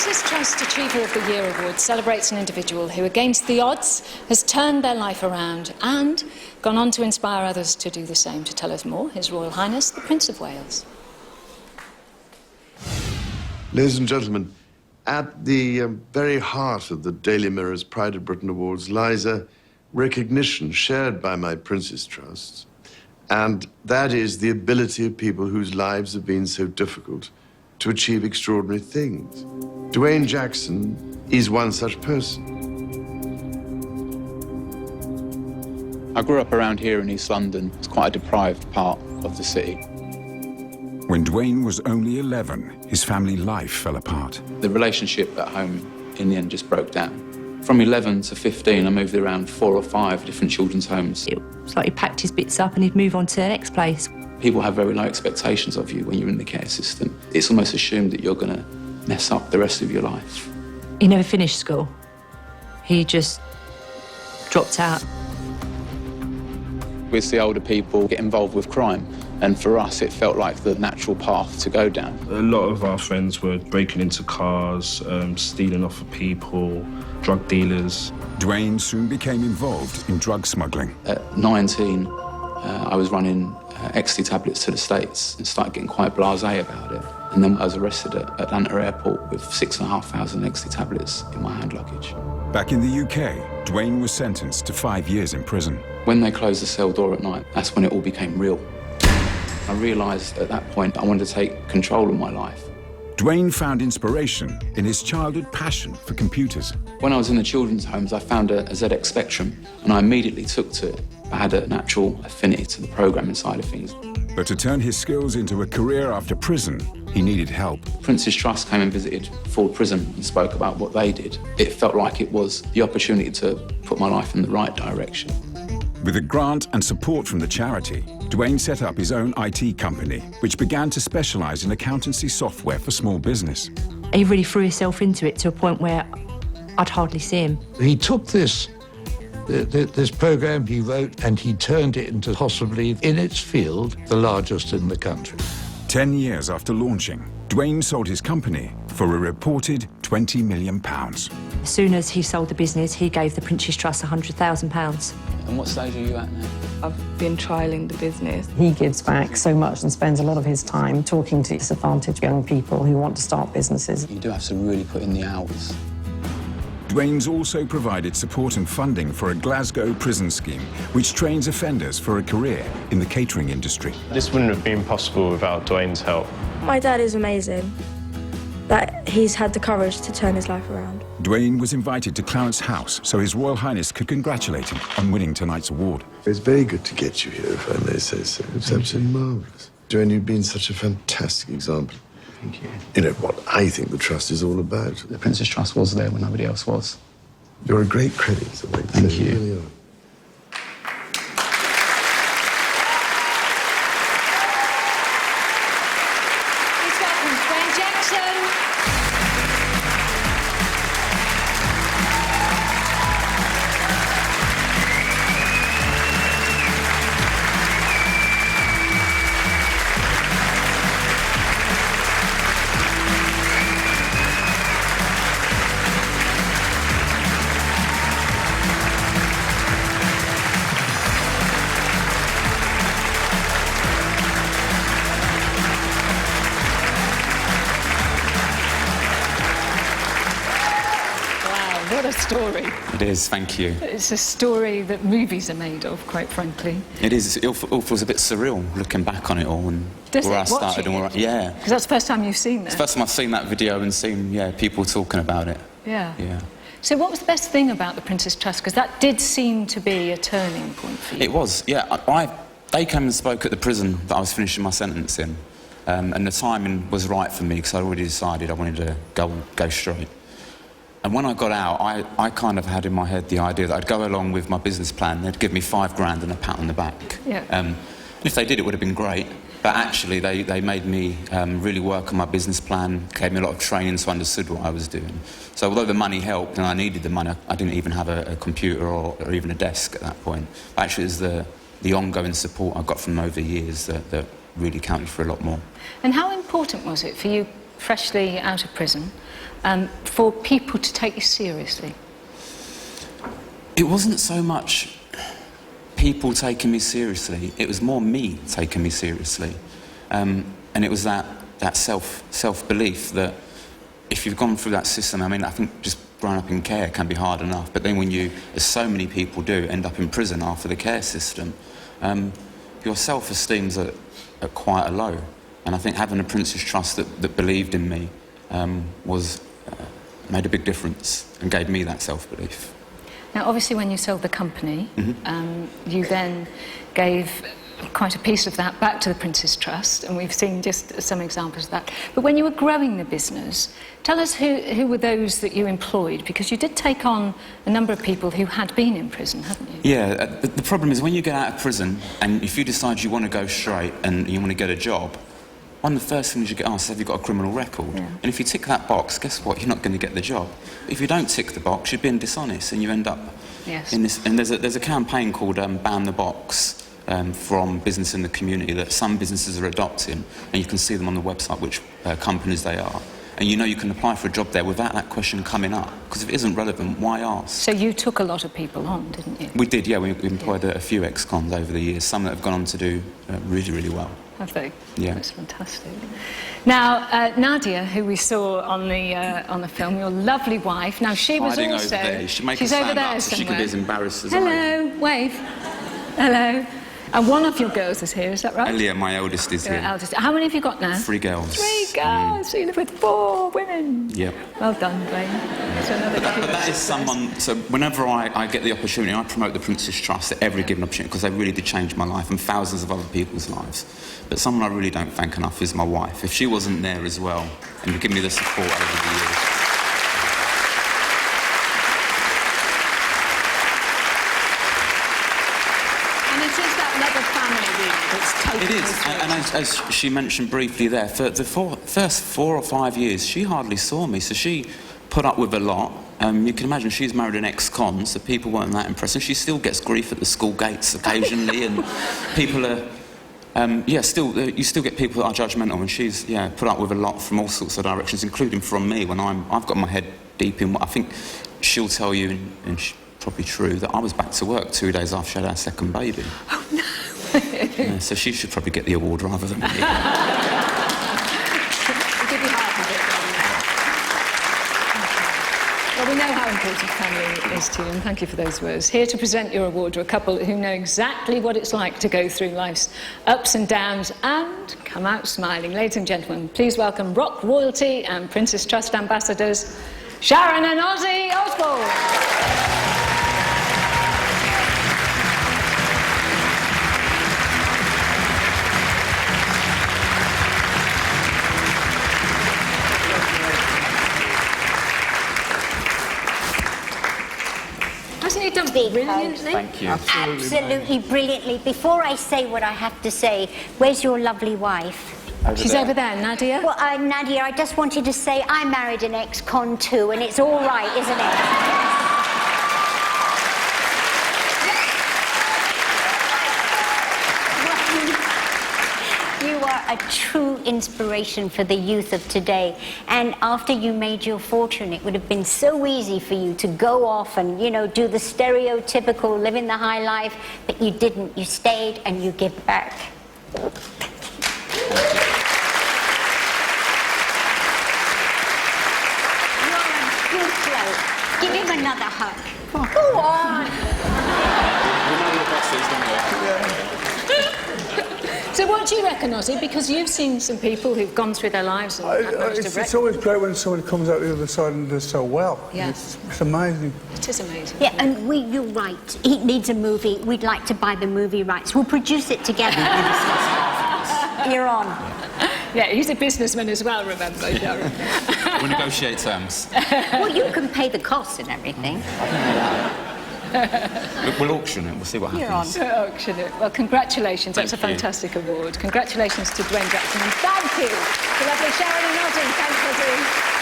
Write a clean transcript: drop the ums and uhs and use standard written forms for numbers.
Prince's Trust Achiever of the Year Award celebrates an individual who, against the odds, has turned their life around and gone on to inspire others to do the same. To tell us more, His Royal Highness, the Prince of Wales. Ladies and gentlemen, at the very heart of the Daily Mirror's Pride of Britain Awards lies a recognition shared by my Prince's Trust, and that is the ability of people whose lives have been so difficult to achieve extraordinary things. Duane Jackson is one such person. I grew up around here in East London. It's quite a deprived part of the city. When Duane was only 11, his family life fell apart. The relationship at home, in the end, just broke down. From 11 to 15, I moved around 4 or 5 different children's homes. It was like he packed his bits up and he'd move on to the next place. People have very low expectations of you when you're in the care system. It's almost assumed that you're going to mess up the rest of your life. He never finished school. He just dropped out. We see older people get involved with crime, and for us it felt like the natural path to go down. A lot of our friends were breaking into cars, stealing off of people, drug dealers. Duane soon became involved in drug smuggling. At 19, I was running ecstasy tablets to the States and started getting quite blasé about it. And then I was arrested at Atlanta airport with 6,500 ecstasy tablets in my hand luggage. Back in the UK, Duane was sentenced to 5 years in prison. When they closed the cell door at night, that's when it all became real. I realised at that point I wanted to take control of my life. Duane found inspiration in his childhood passion for computers. When I was in the children's homes, I found a ZX Spectrum, and I immediately took to it. I had a natural affinity to the programming side of things. But to turn his skills into a career after prison, he needed help. Prince's Trust came and visited Ford Prison and spoke about what they did. It felt like it was the opportunity to put my life in the right direction. With a grant and support from the charity, Duane set up his own IT company, which began to specialise in accountancy software for small business. He really threw himself into it to a point where I'd hardly see him. He took this program he wrote and he turned it into possibly, in its field, the largest in the country. 10 years after launching, Duane sold his company for a reported £20 million. As soon as he sold the business, he gave the Prince's Trust £100,000. And what stage are you at now? I've been trialling the business. He gives back so much and spends a lot of his time talking to disadvantaged young people who want to start businesses. You do have to really put in the hours. Duane's also provided support and funding for a Glasgow prison scheme, which trains offenders for a career in the catering industry. This wouldn't have been possible without Duane's help. My dad is amazing, that he's had the courage to turn his life around. Duane was invited to Clarence House so His Royal Highness could congratulate him on winning tonight's award. It's very good to get you here, if I may say so. It's absolutely marvellous. Duane, you've been such a fantastic example. Thank you. You know, what I think the Trust is all about. The Prince's Trust was there when nobody else was. You're a great credit, I think. Thank you. You really are. Please welcome Duane Jackson. What a story. It is, thank you. It's a story that movies are made of, quite frankly. It is. It all feels a bit surreal looking back on it all and Does where it? I started and where I, yeah. Because that's the first time you've seen It's that. the first time I've seen that video and seen, people talking about it. Yeah. Yeah. So what was the best thing about the Prince's Trust? Because that did seem to be a turning point for you. It was, yeah. They came and spoke at the prison that I was finishing my sentence in. And the timing was right for me because I'd already decided I wanted to go straight. And when I got out, I kind of had in my head the idea that I'd go along with my business plan. They'd give me £5,000 and a pat on the back. Yeah. If they did, it would have been great. But actually, they made me really work on my business plan, gave me a lot of training so I understood what I was doing. So although the money helped and I needed the money, I didn't even have a computer or even a desk at that point. But actually, it was the ongoing support I got from them over years that really counted for a lot more. And how important was it for you freshly out of prison, for people to take you seriously? It wasn't so much people taking me seriously, it was more me taking me seriously. And it was that self-belief that if you've gone through that system, I mean, I think just growing up in care can be hard enough, but then when you, as so many people do, end up in prison after the care system, your self-esteem's at quite a low. And I think having a Prince's Trust that believed in me made a big difference and gave me that self-belief. Now, obviously, when you sold the company, you then gave quite a piece of that back to the Prince's Trust, and we've seen just some examples of that. But when you were growing the business, tell us who were those that you employed, because you did take on a number of people who had been in prison, hadn't you? Yeah, the problem is when you get out of prison, and if you decide you want to go straight and you want to get a job, one of the first things you get asked is, have you got a criminal record? Yeah. And if you tick that box, guess what? You're not going to get the job. If you don't tick the box, you're being dishonest, and you end up in this. And there's a campaign called Ban the Box from business in the community that some businesses are adopting, and you can see them on the website which companies they are. And you know you can apply for a job there without that question coming up, because if it isn't relevant, why ask? So you took a lot of people on, didn't you? We did, yeah. We employed a few ex-cons over the years, some that have gone on to do really, really well. Have they? Yeah. That's fantastic. Now, Nadia, who we saw on the film, your lovely wife. Now, she was hiding also... over there. She's over there so she somewhere. can be as embarrassed as I am. Hello, wave. Hello. And one of your girls is here, is that right? Elia, my eldest, is Your here. eldest. How many have you got now? 3 girls. 3 girls. So you live with 4 women. Yep. Well done, Duane. But that is someone... So whenever I get the opportunity, I promote the Prince's Trust at every given opportunity, because they really did change my life and thousands of other people's lives. But someone I really don't thank enough is my wife. If she wasn't there as well, and given me the support over the years... It is, and as she mentioned briefly there, for the first 4 or 5 years, she hardly saw me, so she put up with a lot. You can imagine she's married an ex-con, so people weren't that impressed, and she still gets grief at the school gates occasionally, and people are... you still get people that are judgmental, and she's put up with a lot from all sorts of directions, including from me when I've got my head deep in what I think she'll tell you, and it's probably true, that I was back to work 2 days after she had our second baby. Oh no! So she should probably get the award rather than me. We'll give you half of it. Well, we know how important family is to you, and thank you for those words. Here to present your award to a couple who know exactly what it's like to go through life's ups and downs and come out smiling. Ladies and gentlemen, please welcome rock royalty and Prince's Trust ambassadors, Sharon and Ozzy Osbourne. Hasn't he done brilliantly? Thank you. Absolutely brilliantly. Before I say what I have to say, where's your lovely wife? She's over there, Nadia. Well, Nadia, I just wanted to say I married an ex-con too, and it's all right, isn't it? You are a true inspiration for the youth of today. And after you made your fortune, it would have been so easy for you to go off and, you know, do the stereotypical living the high life, but you didn't. You stayed and you give back. You're a good bloke. Give him another hug. Go on. We know your bosses, don't we? So what do you reckon, Ozzy? Because you've seen some people who've gone through their lives and it's always great when someone comes out the other side and does so well. Yes. It's amazing. It is amazing. Yeah, and you're right. He needs a movie. We'd like to buy the movie rights. We'll produce it together. You're on. Yeah, he's a businessman as well, remember, Sharon. We'll negotiate terms. Well, you can pay the costs and everything. We'll auction it. We'll see what happens. You're on. Auction it. Well, congratulations. That's a fantastic award. Congratulations to Duane Jackson, and thank you to lovely Sharon and Ozzy. Thanks, Ozzy.